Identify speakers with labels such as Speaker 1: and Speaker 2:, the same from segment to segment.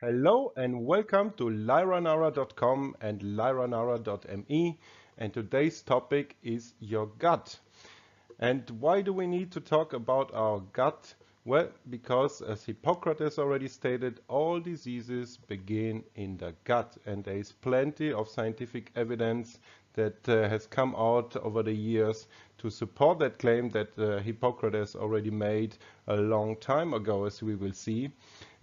Speaker 1: Hello and welcome to lyranara.com and lyranara.me, and today's topic is your gut. And why do we need to talk about our gut? Well, because as Hippocrates already stated, all diseases begin in the gut, and there is plenty of scientific evidence that has come out over the years to support that claim that Hippocrates already made a long time ago, as we will see.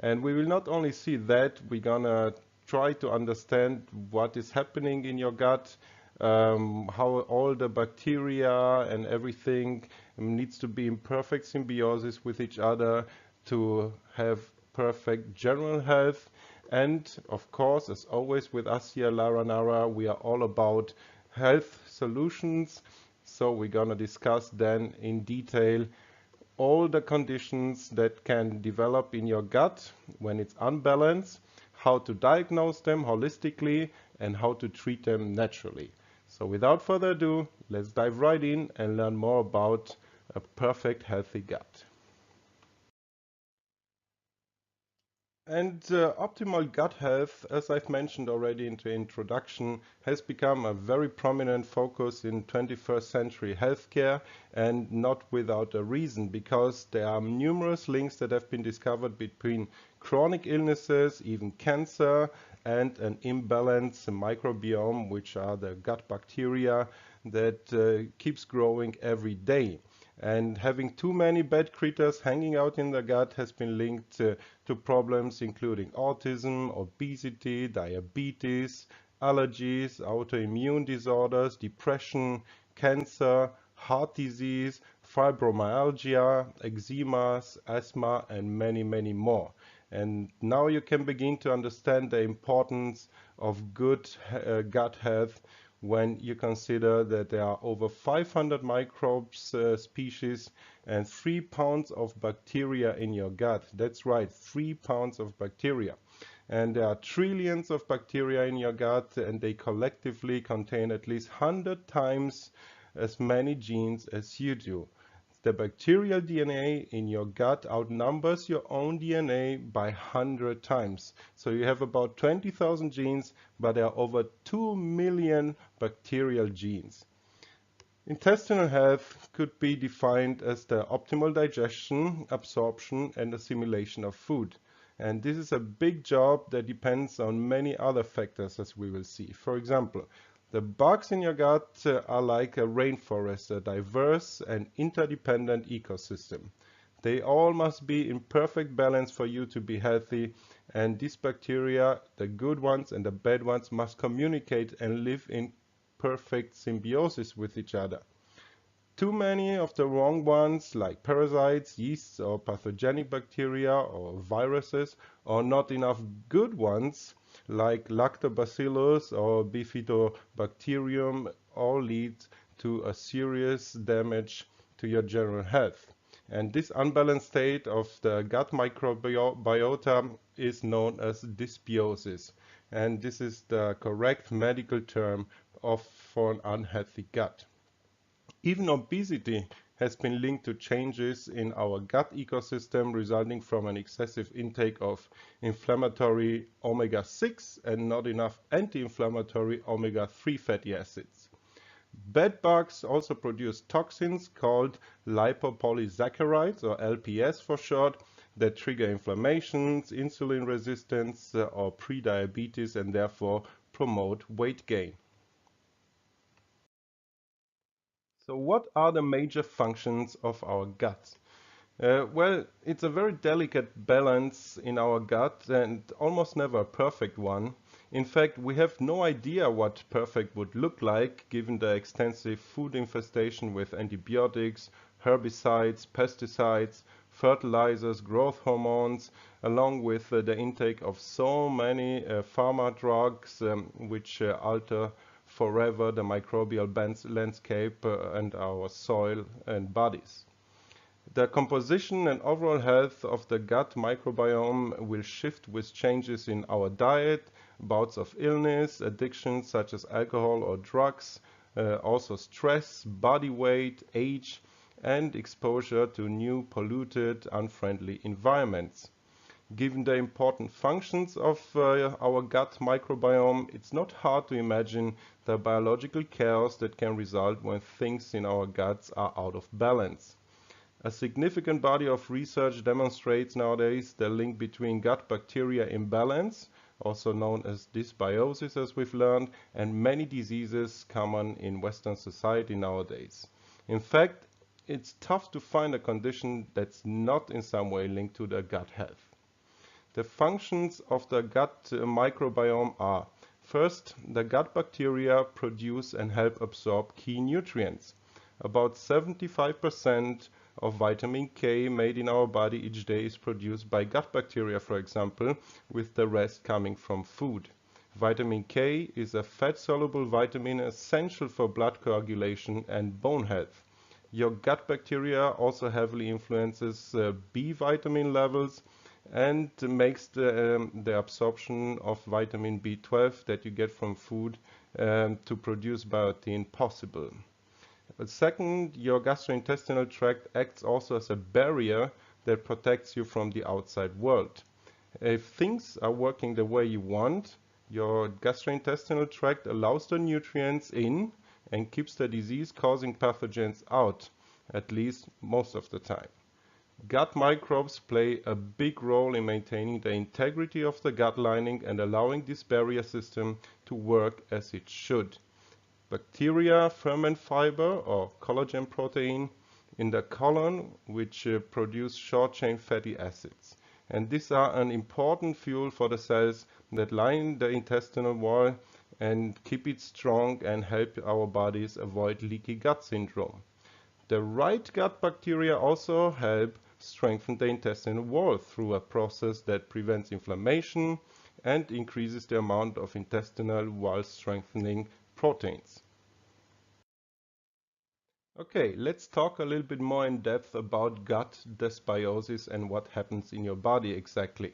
Speaker 1: And we will not only see that, we're gonna try to understand what is happening in your gut, how all the bacteria and everything needs to be in perfect symbiosis with each other to have perfect general health. And of course, as always with us here at Lyra Nara, we are all about health solutions. So we're gonna discuss then in detail all the conditions that can develop in your gut when it's unbalanced, how to diagnose them holistically, and how to treat them naturally. So without further ado, let's dive right in and learn more about a perfect healthy gut. And optimal gut health, as I've mentioned already in the introduction, has become a very prominent focus in 21st century healthcare, and not without a reason, because there are numerous links that have been discovered between chronic illnesses, even cancer, and an imbalanced microbiome, which are the gut bacteria that keeps growing every day. And having too many bad critters hanging out in the gut has been linked to problems including autism, obesity, diabetes, allergies, autoimmune disorders, depression, cancer, heart disease, fibromyalgia, eczema, asthma, and many, many more. And now you can begin to understand the importance of good gut health when you consider that there are over 500 microbes species and 3 pounds of bacteria in your gut. That's right, 3 pounds of bacteria. And there are trillions of bacteria in your gut, and they collectively contain at least 100 times as many genes as you do. The bacterial DNA in your gut outnumbers your own DNA by 100 times. So you have about 20,000 genes, but there are over 2 million bacterial genes. Intestinal health could be defined as the optimal digestion, absorption, and assimilation of food. And this is a big job that depends on many other factors, as we will see. For example, the bugs in your gut are like a rainforest, a diverse and interdependent ecosystem. They all must be in perfect balance for you to be healthy, and these bacteria, the good ones and the bad ones, must communicate and live in perfect symbiosis with each other. Too many of the wrong ones, like parasites, yeasts, or pathogenic bacteria or viruses, or not enough good ones, like lactobacillus or bifidobacterium, all lead to a serious damage to your general health. And this unbalanced state of the gut microbiota is known as dysbiosis. And this is the correct medical term for an unhealthy gut. Even obesity has been linked to changes in our gut ecosystem resulting from an excessive intake of inflammatory omega-6 and not enough anti-inflammatory omega-3 fatty acids. Bed bugs also produce toxins called lipopolysaccharides, or LPS for short, that trigger inflammations, insulin resistance, or prediabetes, and therefore promote weight gain. So what are the major functions of our gut? Well, it's a very delicate balance in our gut and almost never a perfect one. In fact, we have no idea what perfect would look like given the extensive food infestation with antibiotics, herbicides, pesticides, fertilizers, growth hormones, along with the intake of so many pharma drugs which alter forever the microbial landscape and our soil and bodies. The composition and overall health of the gut microbiome will shift with changes in our diet, bouts of illness, addictions such as alcohol or drugs, also stress, body weight, age, and exposure to new polluted, unfriendly environments. Given the important functions of our gut microbiome, it's not hard to imagine the biological chaos that can result when things in our guts are out of balance. A significant body of research demonstrates nowadays the link between gut bacteria imbalance, also known as dysbiosis as we've learned, and many diseases common in Western society nowadays. In fact, it's tough to find a condition that's not in some way linked to the gut health. The functions of the gut microbiome are: first, the gut bacteria produce and help absorb key nutrients. About 75% of vitamin K made in our body each day is produced by gut bacteria, for example, with the rest coming from food. Vitamin K is a fat-soluble vitamin essential for blood coagulation and bone health. Your gut bacteria also heavily influences B vitamin levels and makes the absorption of vitamin B12 that you get from food to produce biotin possible. Second, your gastrointestinal tract acts also as a barrier that protects you from the outside world. If things are working the way you want, your gastrointestinal tract allows the nutrients in and keeps the disease-causing pathogens out, at least most of the time. Gut microbes play a big role in maintaining the integrity of the gut lining and allowing this barrier system to work as it should. Bacteria ferment fiber or collagen protein in the colon, which produce short-chain fatty acids. And these are an important fuel for the cells that line the intestinal wall and keep it strong and help our bodies avoid leaky gut syndrome. The right gut bacteria also help strengthen the intestinal wall through a process that prevents inflammation and increases the amount of intestinal wall strengthening proteins. Okay, let's talk a little bit more in depth about gut dysbiosis and what happens in your body exactly.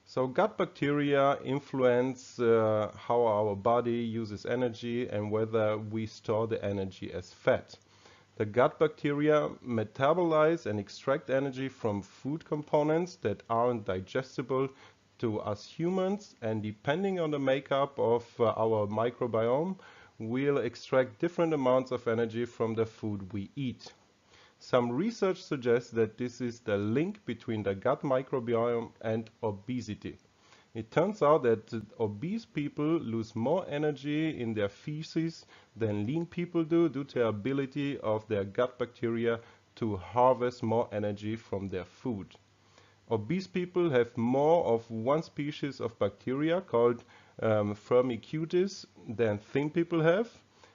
Speaker 1: So gut bacteria influence how our body uses energy and whether we store the energy as fat. The gut bacteria metabolize and extract energy from food components that aren't digestible to us humans, and depending on the makeup of our microbiome, we'll extract different amounts of energy from the food we eat. Some research suggests that this is the link between the gut microbiome and obesity. It turns out that obese people lose more energy in their feces than lean people do due to the ability of their gut bacteria to harvest more energy from their food. Obese people have more of one species of bacteria called Firmicutes than thin people have,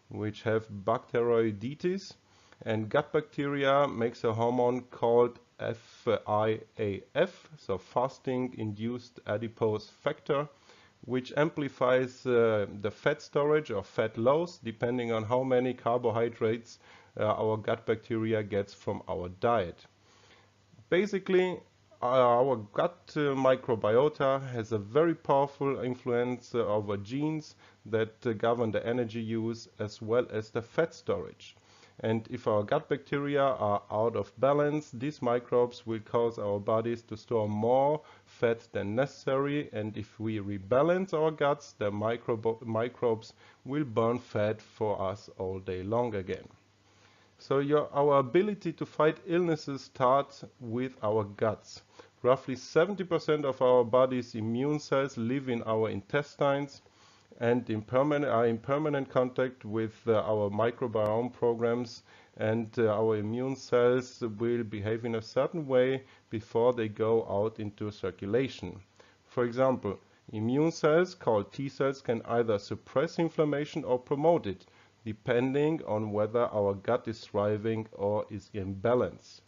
Speaker 1: which have Bacteroidetes. And gut bacteria makes a hormone called FIAF, so fasting-induced adipose factor, which amplifies the fat storage or fat loss depending on how many carbohydrates our gut bacteria gets from our diet. Basically, our gut microbiota has a very powerful influence over genes that govern the energy use as well as the fat storage. And if our gut bacteria are out of balance, these microbes will cause our bodies to store more fat than necessary. And if we rebalance our guts, the microbes will burn fat for us all day long again. So our ability to fight illnesses starts with our guts. Roughly 70% of our body's immune cells live in our intestines and are in permanent contact with our microbiome programs, and our immune cells will behave in a certain way before they go out into circulation. For example, immune cells called T cells can either suppress inflammation or promote it, depending on whether our gut is thriving or is in balance.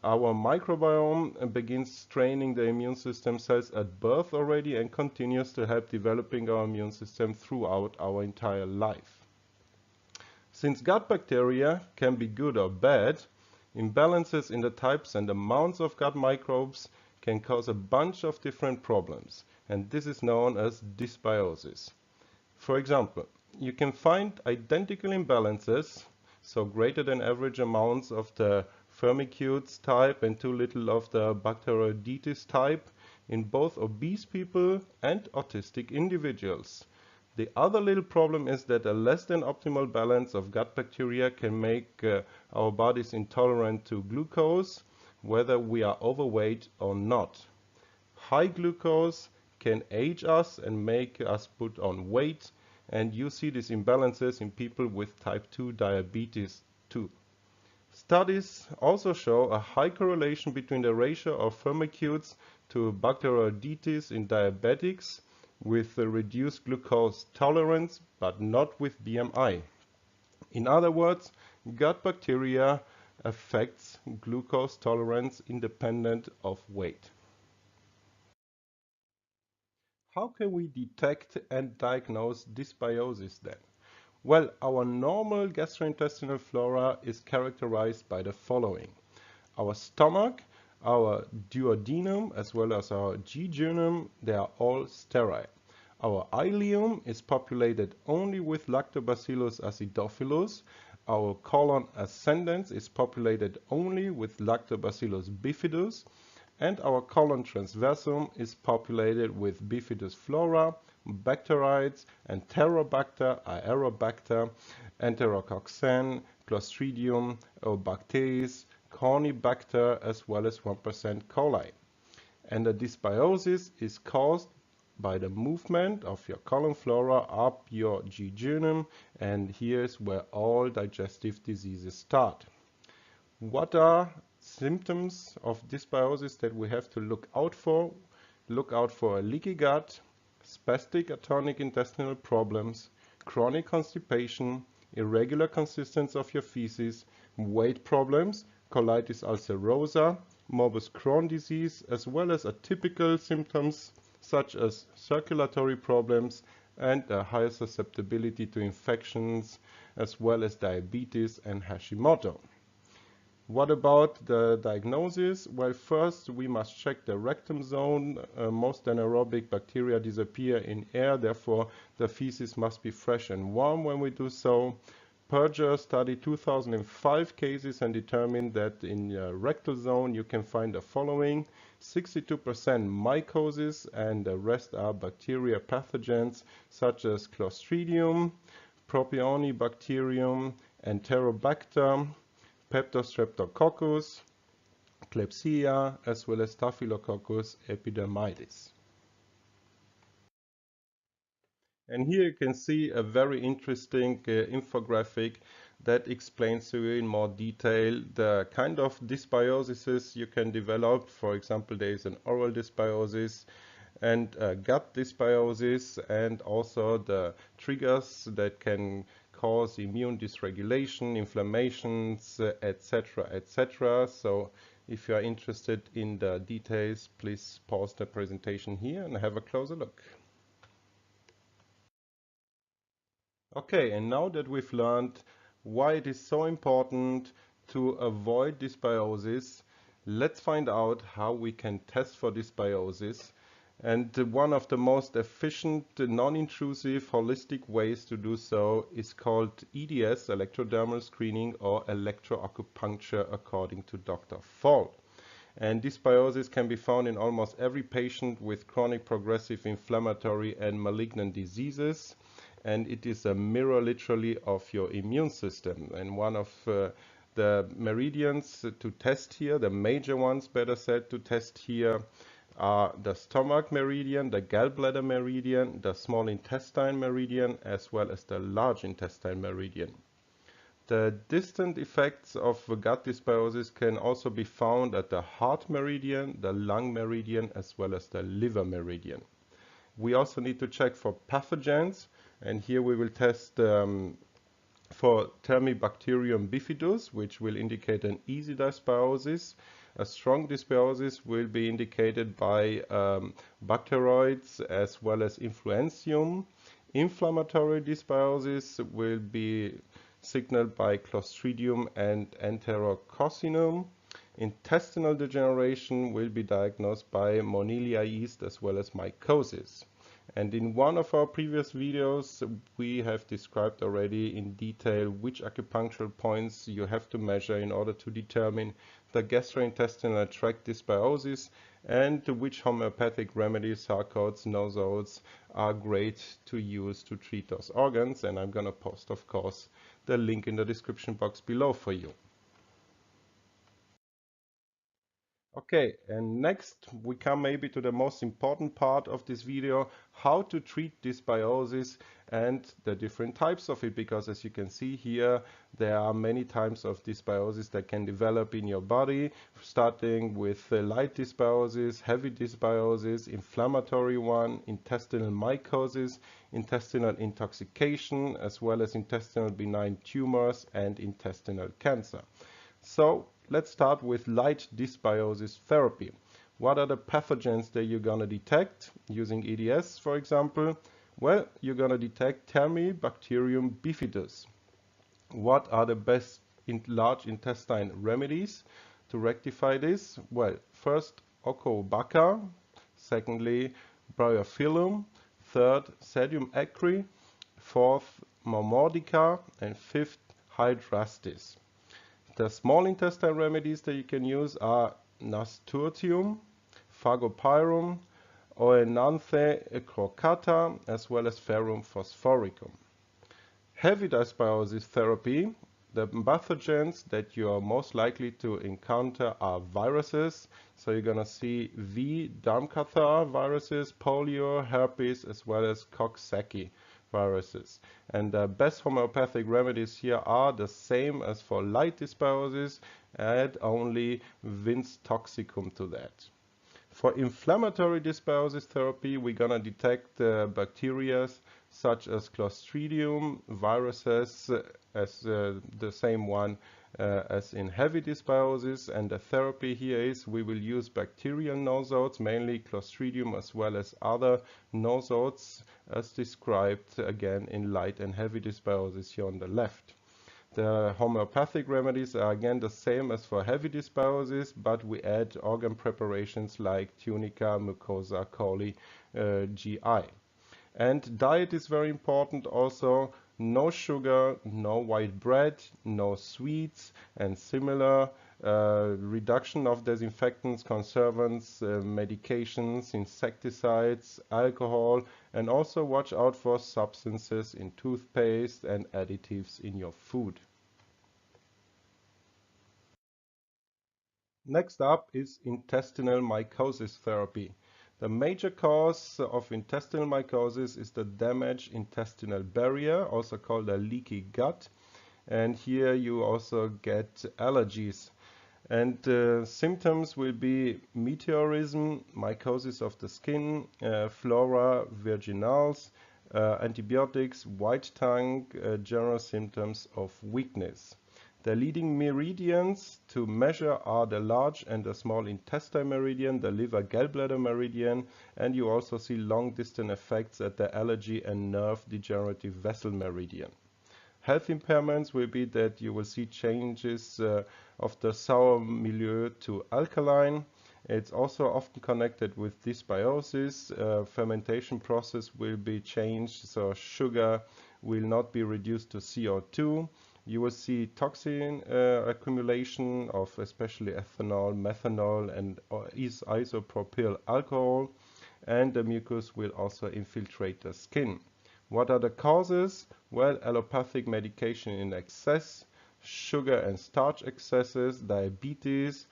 Speaker 1: Our microbiome begins training the immune system cells at birth already and continues to help developing our immune system throughout our entire life. Since gut bacteria can be good or bad, imbalances in the types and amounts of gut microbes can cause a bunch of different problems, and this is known as dysbiosis. For example, you can find identical imbalances, so greater than average amounts of the Firmicutes type and too little of the Bacteroidetes type in both obese people and autistic individuals. The other little problem is that a less than optimal balance of gut bacteria can make our bodies intolerant to glucose, whether we are overweight or not. High glucose can age us and make us put on weight, and you see these imbalances in people with type 2 diabetes too. Studies also show a high correlation between the ratio of firmicutes to Bacteroidetes in diabetics with a reduced glucose tolerance, but not with BMI. In other words, gut bacteria affects glucose tolerance independent of weight. How can we detect and diagnose dysbiosis then? Well, our normal gastrointestinal flora is characterized by the following. Our stomach, our duodenum, as well as our jejunum, they are all sterile. Our ileum is populated only with Lactobacillus acidophilus. Our colon ascendens is populated only with Lactobacillus bifidus. And our colon transversum is populated with Bifidus flora, Bacteroides, Enterobacter, Aerobacter, Enterococcus, Clostridium, Obacteris, Cornybacter, as well as 1% coli. And the dysbiosis is caused by the movement of your colon flora up your jejunum, and here's where all digestive diseases start. What are symptoms of dysbiosis that we have to look out for? Look out for a leaky gut, spastic atonic intestinal problems, chronic constipation, irregular consistency of your feces, weight problems, colitis ulcerosa, morbus Crohn disease, as well as atypical symptoms such as circulatory problems and a higher susceptibility to infections, as well as diabetes and Hashimoto. What about the diagnosis? Well, first we must check the rectum zone. Most anaerobic bacteria disappear in air, therefore the feces must be fresh and warm when we do so. Perger studied 2005 cases and determined that in the rectal zone you can find the following: 62% mycosis, and the rest are bacteria pathogens such as Clostridium, Propionibacterium, Enterobacter, Peptostreptococcus, Klebsiella, as well as Staphylococcus epidermidis. And here you can see a very interesting infographic that explains to you in more detail the kind of dysbioses you can develop. For example, there is an oral dysbiosis and a gut dysbiosis, and also the triggers that can cause immune dysregulation, inflammations, etc., etc. So if you are interested in the details, please pause the presentation here and have a closer look. Okay, and now that we've learned why it is so important to avoid dysbiosis, let's find out how we can test for dysbiosis. And one of the most efficient, non-intrusive, holistic ways to do so is called EDS, electrodermal screening, or electroacupuncture, according to Dr. Fall. And dysbiosis can be found in almost every patient with chronic progressive inflammatory and malignant diseases. And it is a mirror, literally, of your immune system. And one of the meridians to test here, the major ones, better said, to test here, are the stomach meridian, the gallbladder meridian, the small intestine meridian, as well as the large intestine meridian. The distant effects of gut dysbiosis can also be found at the heart meridian, the lung meridian, as well as the liver meridian. We also need to check for pathogens, and here we will test for Thermibacterium bifidus, which will indicate an easy dysbiosis. A strong dysbiosis will be indicated by bacteroids as well as influenzium. Inflammatory dysbiosis will be signaled by Clostridium and Enterococcinum. Intestinal degeneration will be diagnosed by Monilla yeast as well as mycosis. And in one of our previous videos, we have described already in detail which acupunctural points you have to measure in order to determine the gastrointestinal tract dysbiosis and which homeopathic remedies, sarcodes, nosodes are great to use to treat those organs. And I'm gonna post, of course, the link in the description box below for you. Okay, and next we come maybe to the most important part of this video, how to treat dysbiosis and the different types of it, because as you can see here, there are many types of dysbiosis that can develop in your body, starting with light dysbiosis, heavy dysbiosis, inflammatory one, intestinal mycosis, intestinal intoxication, as well as intestinal benign tumors and intestinal cancer. So let's start with light dysbiosis therapy. What are the pathogens that you're going to detect using EDS, for example? Well, you're going to detect Thermobacterium bifidus. What are the best large intestine remedies to rectify this? Well, first, Ocobaca, secondly, Bryophyllum, third, Sedium acre, fourth, Momordica, and fifth, Hydrastis. The small intestine remedies that you can use are Nasturtium, Fagopyrum, Oenanthe crocata, as well as Ferrum phosphoricum. Heavy dysbiosis therapy, the pathogens that you are most likely to encounter are viruses. So you're going to see V. Darmcatheter viruses, polio, herpes, as well as Coxsackie viruses. And the best homeopathic remedies here are the same as for light dysbiosis, add only Vince toxicum to that. For inflammatory dysbiosis therapy, we're gonna detect bacteria such as Clostridium, viruses as the same one as in heavy dysbiosis, and the therapy here is we will use bacterial nosodes, mainly Clostridium as well as other nosodes as described again in light and heavy dysbiosis here on the left. The homeopathic remedies are again the same as for heavy dysbiosis, but we add organ preparations like tunica, mucosa, coli, GI. And diet is very important also. No sugar, no white bread, no sweets, and similar. Reduction of disinfectants, conservants, medications, insecticides, alcohol, and also watch out for substances in toothpaste and additives in your food. Next up is intestinal mycosis therapy. The major cause of intestinal mycosis is the damaged intestinal barrier, also called a leaky gut. And here you also get allergies. And symptoms will be meteorism, mycosis of the skin, flora virginals, antibiotics, white tongue, general symptoms of weakness. The leading meridians to measure are the large and the small intestine meridian, the liver gallbladder meridian, and you also see long distant effects at the allergy and nerve degenerative vessel meridian. Health impairments will be that you will see changes of the sour milieu to alkaline. It's also often connected with dysbiosis. Fermentation process will be changed, so sugar will not be reduced to CO2. You will see toxin accumulation of especially ethanol, methanol, and isopropyl alcohol, and the mucus will also infiltrate the skin. What are the causes? Well, allopathic medication in excess, sugar and starch excesses, diabetes,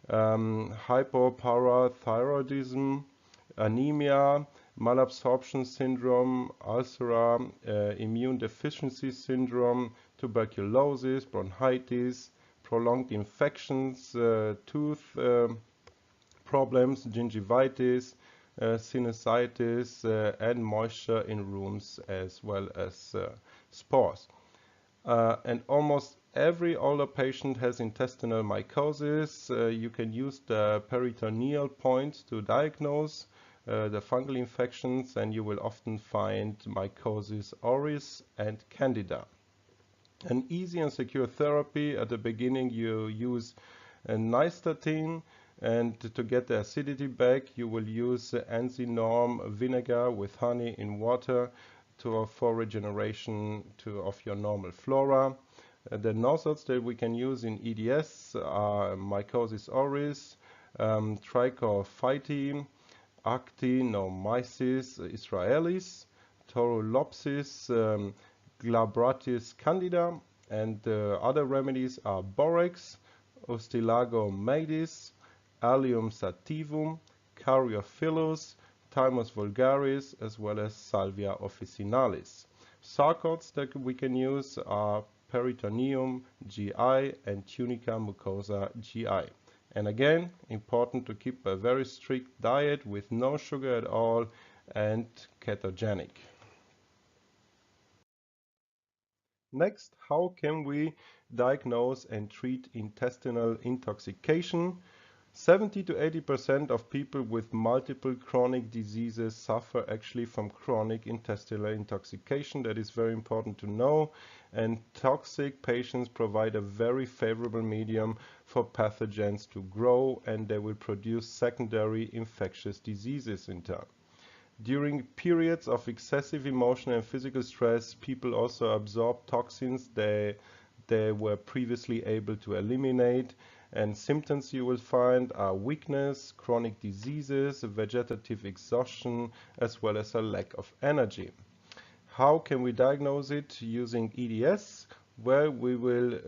Speaker 1: hypoparathyroidism, anemia, malabsorption syndrome, ulcer, immune deficiency syndrome, tuberculosis, bronchitis, prolonged infections, tooth problems, gingivitis, sinusitis, and moisture in rooms as well as spores. And almost every older patient has intestinal mycosis. You can use the peritoneal point to diagnose the fungal infections, and you will often find mycosis auris and candida. An easy and secure therapy. At the beginning you use nystatin, And to get the acidity back, you will use enzynorm vinegar with honey in water for regeneration of your normal flora. The nozzles that we can use in EDS are Mycosis auris, Trichophyti, Actinomyces israelis, Torulopsis, Glabratis candida, and other remedies are borax, Ustilago maydis, Allium sativum, Caryophyllus, Thymus vulgaris, as well as Salvia officinalis. Sarcodes that we can use are Peritoneum GI and Tunica mucosa GI. And again, important to keep a very strict diet with no sugar at all and ketogenic. Next, how can we diagnose and treat intestinal intoxication? 70 to 80% of people with multiple chronic diseases suffer actually from chronic intestinal intoxication. That is very important to know. And toxic patients provide a very favorable medium for pathogens to grow, and they will produce secondary infectious diseases in turn. During periods of excessive emotional and physical stress, people also absorb toxins they were previously able to eliminate. And symptoms you will find are weakness, chronic diseases, vegetative exhaustion, as well as a lack of energy. How can we diagnose it using EDS? Well, we will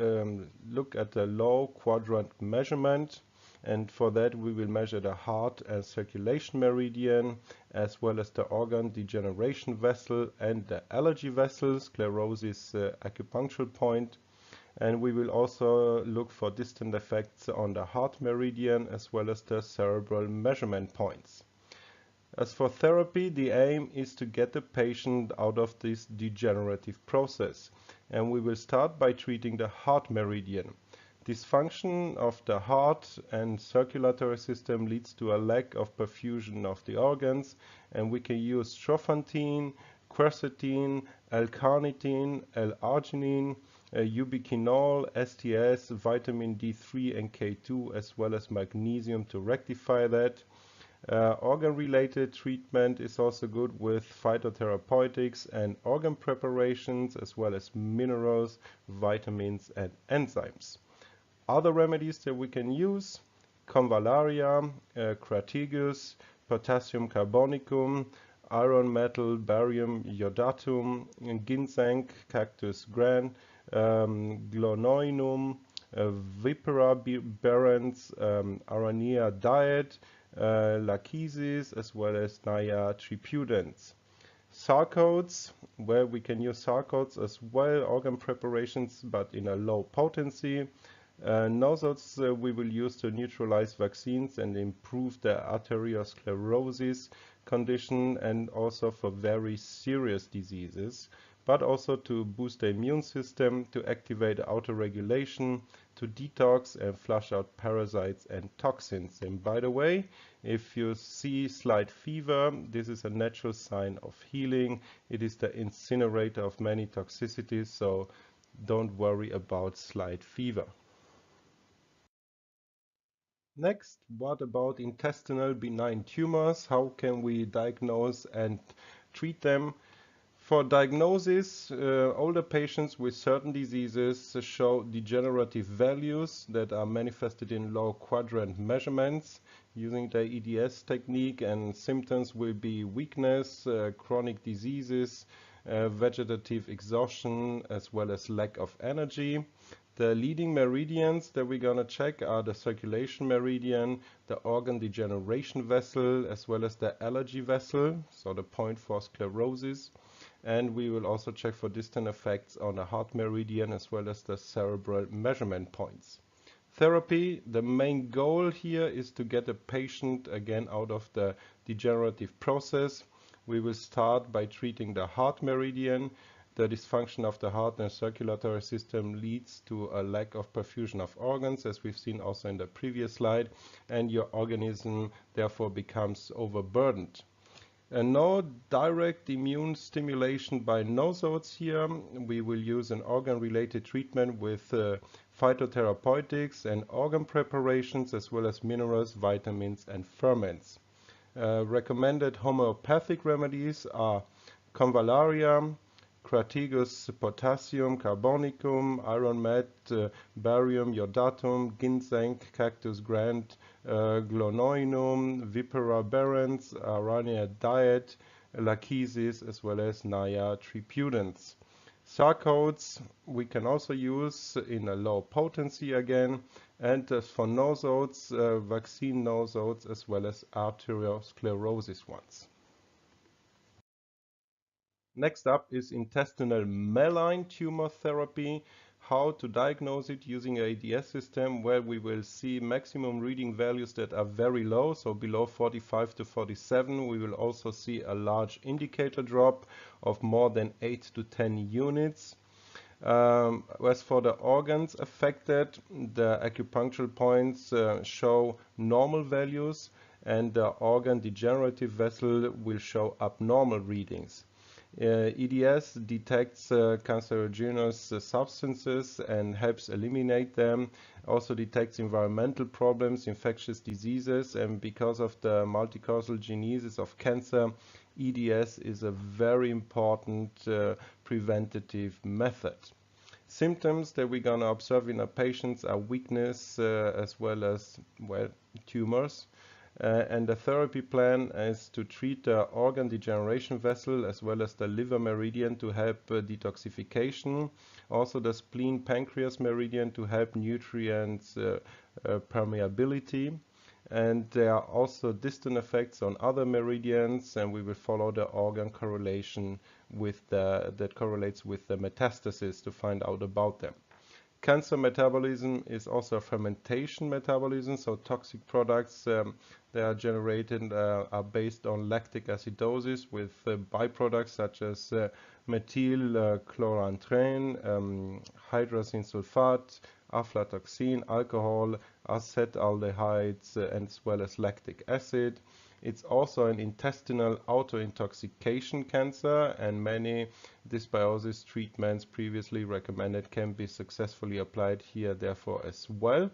Speaker 1: look at the low quadrant measurement, and for that we will measure the heart and circulation meridian, as well as the organ degeneration vessel and the allergy vessel, sclerosis acupuncture point. And we will also look for distant effects on the heart meridian as well as the cerebral measurement points. As for therapy, the aim is to get the patient out of this degenerative process. And we will start by treating the heart meridian. Dysfunction of the heart and circulatory system leads to a lack of perfusion of the organs, and we can use strophantine, quercetin, L-carnitine, L-arginine, ubiquinol, STS, vitamin D3 and K2, as well as magnesium to rectify that. Organ-related treatment is also good with phytotherapeutics and organ preparations, as well as minerals, vitamins, and enzymes. Other remedies that we can use: convallaria, crataegus, potassium carbonicum, iron metal, barium iodatum, ginseng, cactus gran, glonoinum, vipera berens, aranea diet, lachesis, as well as Naya tripudens. Sarcodes, where we can use sarcodes as well, organ preparations, but in a low potency. Nozzles we will use to neutralize vaccines and improve the arteriosclerosis condition, and also for very serious diseases, but also to boost the immune system, to activate autoregulation, to detox and flush out parasites and toxins. And by the way, if you see slight fever, this is a natural sign of healing. It is the incinerator of many toxicities, so don't worry about slight fever. Next, what about intestinal benign tumors? How can we diagnose and treat them? For diagnosis, older patients with certain diseases show degenerative values that are manifested in low quadrant measurements using the EDS technique, and symptoms will be weakness, chronic diseases, vegetative exhaustion, as well as lack of energy. The leading meridians that we're going to check are the circulation meridian, the organ degeneration vessel, as well as the allergy vessel, so the point for sclerosis. And we will also check for distant effects on the heart meridian as well as the cerebral measurement points. Therapy, the main goal here is to get the patient again out of the degenerative process. We will start by treating the heart meridian. The dysfunction of the heart and circulatory system leads to a lack of perfusion of organs, as we've seen also in the previous slide, and your organism therefore becomes overburdened. And no direct immune stimulation by nosodes here. We will use an organ-related treatment with phytotherapeutics and organ preparations, as well as minerals, vitamins, and ferments. Recommended homeopathic remedies are convallaria, Crataegus potassium carbonicum, iron met, barium iodatum, ginseng, cactus grant, glonoinum, vipera barens, arania diet, lachesis, as well as Naya tripudens. Sarcodes we can also use in a low potency again, and for nosodes, vaccine nosodes, as well as arteriosclerosis ones. Next up is intestinal malign tumor therapy. How to diagnose it using an ADS system, where we will see maximum reading values that are very low, so below 45 to 47. We will also see a large indicator drop of more than 8 to 10 units. As for the organs affected, the acupuncture points show normal values, and the organ degenerative vessel will show abnormal readings. EDS detects cancerogenous substances and helps eliminate them. Also detects environmental problems, infectious diseases, and because of the multicausal genesis of cancer, EDS is a very important preventative method. Symptoms that we're going to observe in our patients are weakness as well as, well, tumors. And the therapy plan is to treat the organ degeneration vessel as well as the liver meridian to help detoxification. Also the spleen pancreas meridian to help nutrients permeability. And there are also distant effects on other meridians, and we will follow the organ correlation with that correlates with the metastasis to find out about them. Cancer metabolism is also a fermentation metabolism, so toxic products that are generated are based on lactic acidosis with byproducts such as methyl chloranthrene, hydrazine sulfate, aflatoxin, alcohol, acetaldehydes, and as well as lactic acid. It's also an intestinal autointoxication cancer, and many dysbiosis treatments previously recommended can be successfully applied here therefore as well.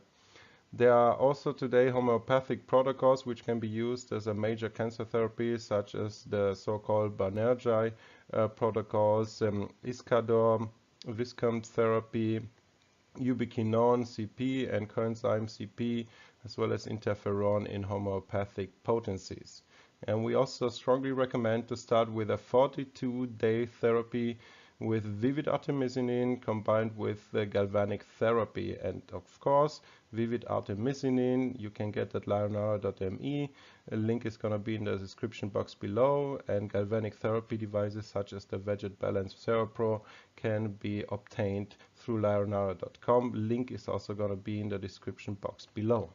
Speaker 1: There are also today homeopathic protocols which can be used as a major cancer therapy, such as the so-called Banerjee protocols, Iscador, Viscount therapy, ubiquinone CP and coenzyme CP, as well as interferon in homeopathic potencies. And we also strongly recommend to start with a 42-day therapy with vivid artemisinin combined with galvanic therapy. And of course, vivid artemisinin you can get at lyra.me. A link is going to be in the description box below, and galvanic therapy devices such as the Veget Balance Ceropro can be obtained through lyra.com. Link is also going to be in the description box below.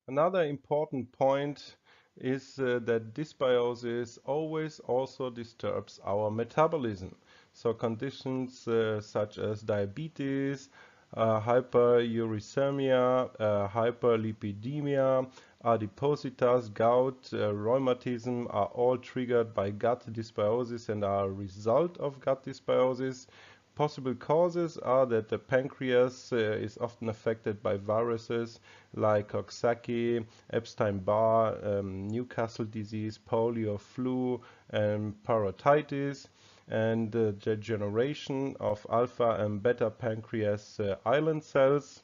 Speaker 1: Another important point is that dysbiosis always also disturbs our metabolism. So conditions such as diabetes, hyperuricemia, hyperlipidemia, adipositas, gout, rheumatism are all triggered by gut dysbiosis and are a result of gut dysbiosis. Possible causes are that the pancreas is often affected by viruses like Coxsackie, Epstein-Barr, Newcastle disease, polio, flu, and parotitis, and the degeneration of alpha and beta pancreas island cells.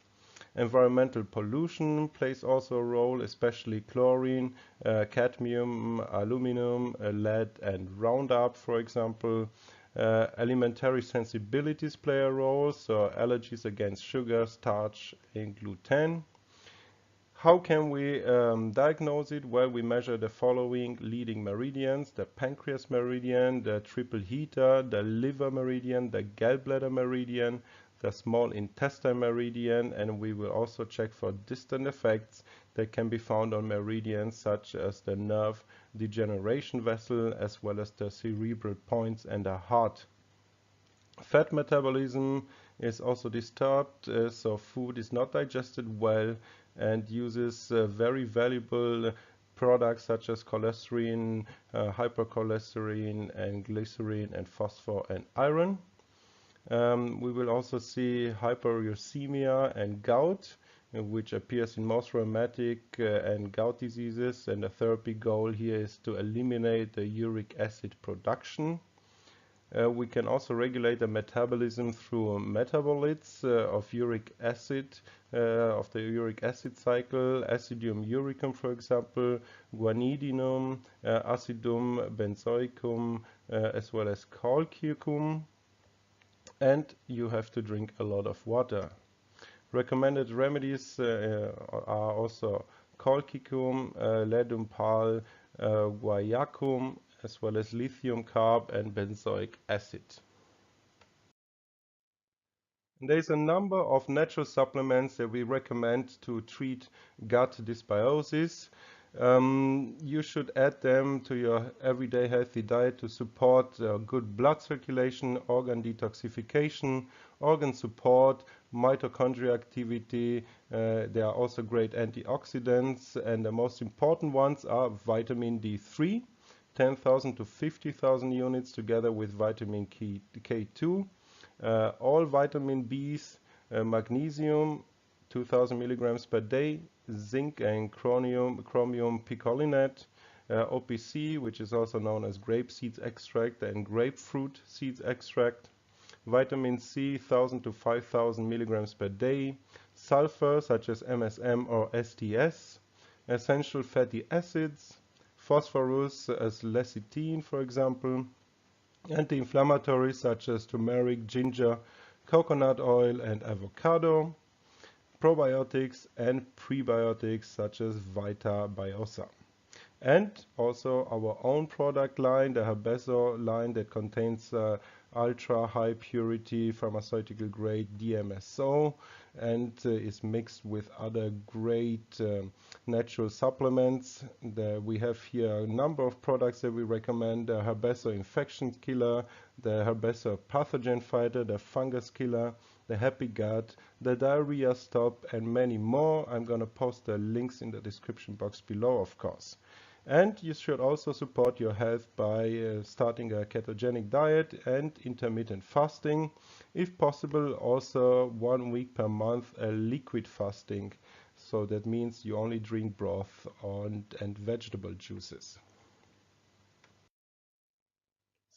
Speaker 1: Environmental pollution plays also a role, especially chlorine, cadmium, aluminum, lead, and Roundup, for example. Alimentary sensibilities play a role, so allergies against sugar, starch, and gluten. How can we diagnose it? Well, we measure the following leading meridians: the pancreas meridian, the triple heater, the liver meridian, the gallbladder meridian, the small intestine meridian, and we will also check for distant effects that can be found on meridians such as the nerve degeneration vessel, as well as the cerebral points and the heart. Fat metabolism is also disturbed, so food is not digested well and uses very valuable products such as cholesterol, hypercholesterol, and glycerin, and phosphor and iron. We will also see hyperuricemia and gout, which appears in most rheumatic and gout diseases, and the therapy goal here is to eliminate the uric acid production. We can also regulate the metabolism through metabolites of uric acid, of the uric acid cycle, acidium uricum, for example, guanidinum, acidum benzoicum, as well as colchicum. And you have to drink a lot of water. Recommended remedies are also colchicum, ledum pal, guaiacum, as well as lithium carb and benzoic acid. And there's a number of natural supplements that we recommend to treat gut dysbiosis. You should add them to your everyday healthy diet to support good blood circulation, organ detoxification, organ support, mitochondrial activity. They are also great antioxidants, and the most important ones are vitamin D3, 10,000 to 50,000 units, together with vitamin K2, all vitamin Bs, magnesium, 2,000 milligrams per day, zinc and chromium picolinate, OPC, which is also known as grape seeds extract and grapefruit seeds extract, vitamin C, 1,000 to 5,000 milligrams per day, sulfur such as MSM or STS, essential fatty acids, phosphorus as lecithin, for example, anti-inflammatories such as turmeric, ginger, coconut oil, and avocado, probiotics and prebiotics such as Vita Biosa. And also our own product line, the Herbeso line, that contains ultra high purity pharmaceutical grade DMSO and is mixed with other great natural supplements. We have here a number of products that we recommend: the Herbeso infection killer, the Herbeso pathogen fighter, the fungus killer, the happy gut, the diarrhea stop, and many more. I'm going to post the links in the description box below, of course. And you should also support your health by starting a ketogenic diet and intermittent fasting. If possible, also 1 week per month liquid fasting. So that means you only drink broth and vegetable juices.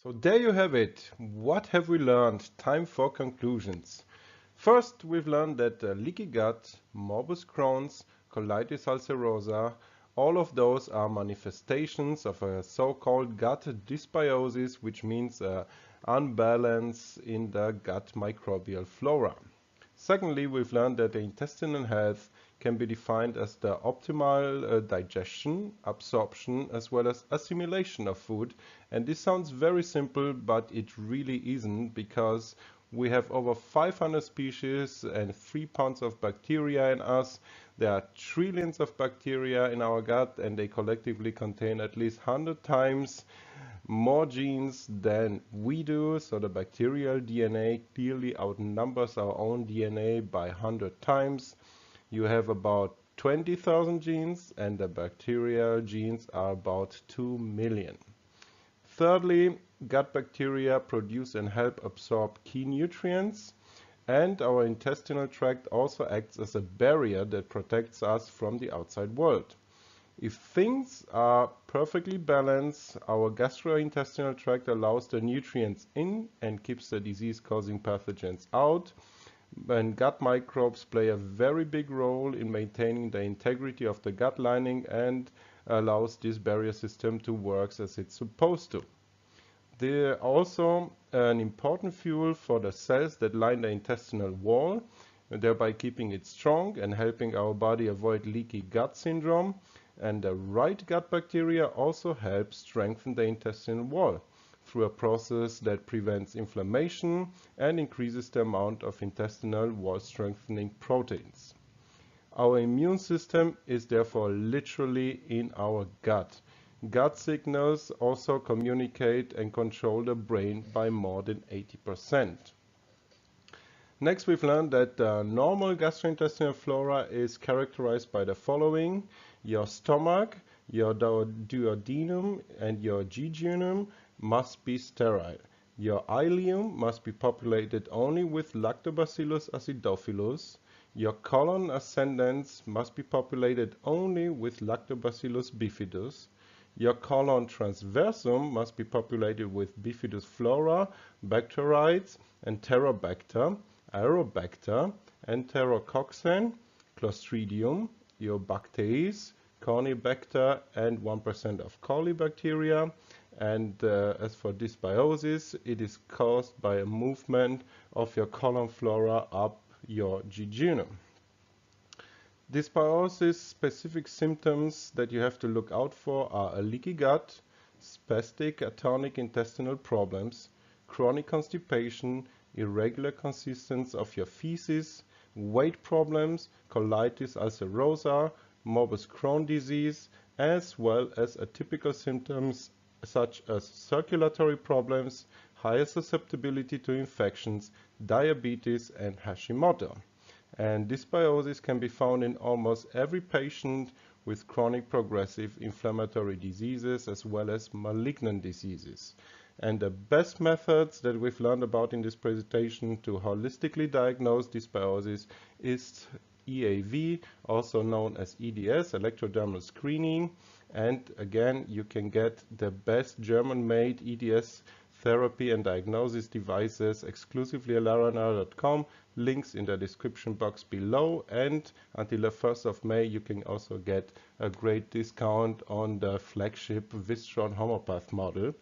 Speaker 1: So there you have it. What have we learned? Time for conclusions. First, we've learned that leaky gut, morbus Crohn's, colitis ulcerosa, all of those are manifestations of a so-called gut dysbiosis, which means unbalance in the gut microbial flora. Secondly, we've learned that the intestinal health can be defined as the optimal digestion, absorption, as well as assimilation of food. And this sounds very simple, but it really isn't, because we have over 500 species and 3 pounds of bacteria in us. There are trillions of bacteria in our gut, and they collectively contain at least 100 times more genes than we do. So the bacterial DNA clearly outnumbers our own DNA by 100 times. You have about 20,000 genes, and the bacterial genes are about 2 million. Thirdly, gut bacteria produce and help absorb key nutrients, and our intestinal tract also acts as a barrier that protects us from the outside world. If things are perfectly balanced, our gastrointestinal tract allows the nutrients in and keeps the disease-causing pathogens out. And gut microbes play a very big role in maintaining the integrity of the gut lining and allows this barrier system to work as it's supposed to. They are also an important fuel for the cells that line the intestinal wall, thereby keeping it strong and helping our body avoid leaky gut syndrome. And the right gut bacteria also help strengthen the intestinal wall through a process that prevents inflammation and increases the amount of intestinal wall strengthening proteins. Our immune system is therefore literally in our gut. Gut signals also communicate and control the brain by more than 80%. Next, we've learned that the normal gastrointestinal flora is characterized by the following: your stomach Your duodenum and your jejunum must be sterile. Your ileum must be populated only with Lactobacillus acidophilus. Your colon ascendens must be populated only with Lactobacillus bifidus. Your colon transversum must be populated with Bifidus flora, Bacteroides, Enterobacter, Aerobacter, Enterococcus, Clostridium, your Bacteries, Corynebacter, and 1% of Colibacteria. And as for dysbiosis, it is caused by a movement of your colon flora up your jejunum. Dysbiosis specific symptoms that you have to look out for are a leaky gut, spastic atonic intestinal problems, chronic constipation, irregular consistency of your feces, weight problems, colitis ulcerosa, morbus Crohn disease, as well as atypical symptoms such as circulatory problems, higher susceptibility to infections, diabetes, and Hashimoto. And dysbiosis can be found in almost every patient with chronic progressive inflammatory diseases as well as malignant diseases. And the best methods that we've learned about in this presentation to holistically diagnose dysbiosis is EAV, also known as EDS, electrodermal screening. And again, you can get the best German-made EDS therapy and diagnosis devices exclusively at lyra.com. Links in the description box below. And until the 1st of May, you can also get a great discount on the flagship Vistron Homopath model.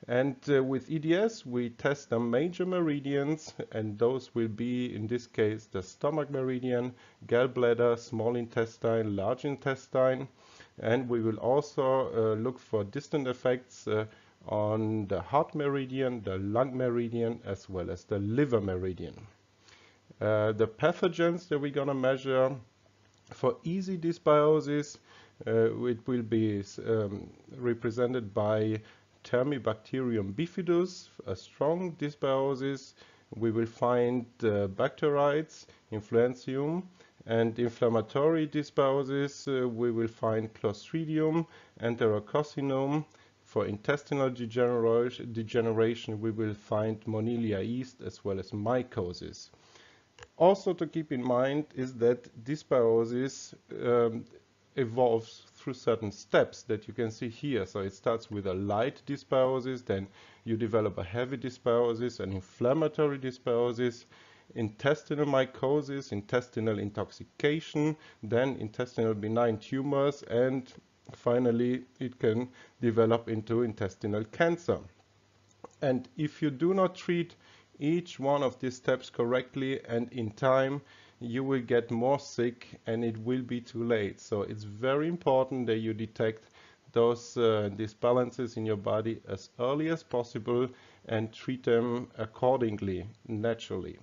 Speaker 1: And with EDS, we test the major meridians, and those will be, in this case, the stomach meridian, gallbladder, small intestine, large intestine. And we will also look for distant effects on the heart meridian, the lung meridian, as well as the liver meridian. The pathogens that we're going to measure for easy dysbiosis, it will be represented by Thermibacterium bifidus, a strong dysbiosis. We will find Bacteroides, Influenzium, and inflammatory dysbiosis. We will find Clostridium, Enterococcinum. For intestinal degeneration, we will find Monilia yeast as well as mycosis. Also to keep in mind is that dysbiosis evolves through certain steps that you can see here. So it starts with a light dysbiosis, then you develop a heavy dysbiosis, an inflammatory dysbiosis, intestinal mycosis, intestinal intoxication, then intestinal benign tumors, and finally it can develop into intestinal cancer. And if you do not treat each one of these steps correctly and in time, you will get more sick and it will be too late. So it's very important that you detect those disbalances in your body as early as possible and treat them accordingly, naturally.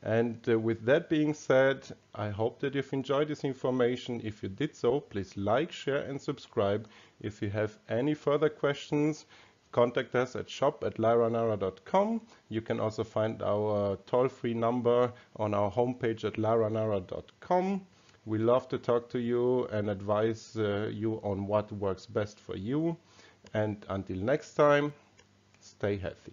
Speaker 1: And with that being said, I hope that you've enjoyed this information. If you did so, please like, share and subscribe. If you have any further questions, contact us at shop@lyra.com. You can also find our toll-free number on our homepage at lyra.com. We love to talk to you and advise you on what works best for you. And until next time, stay healthy.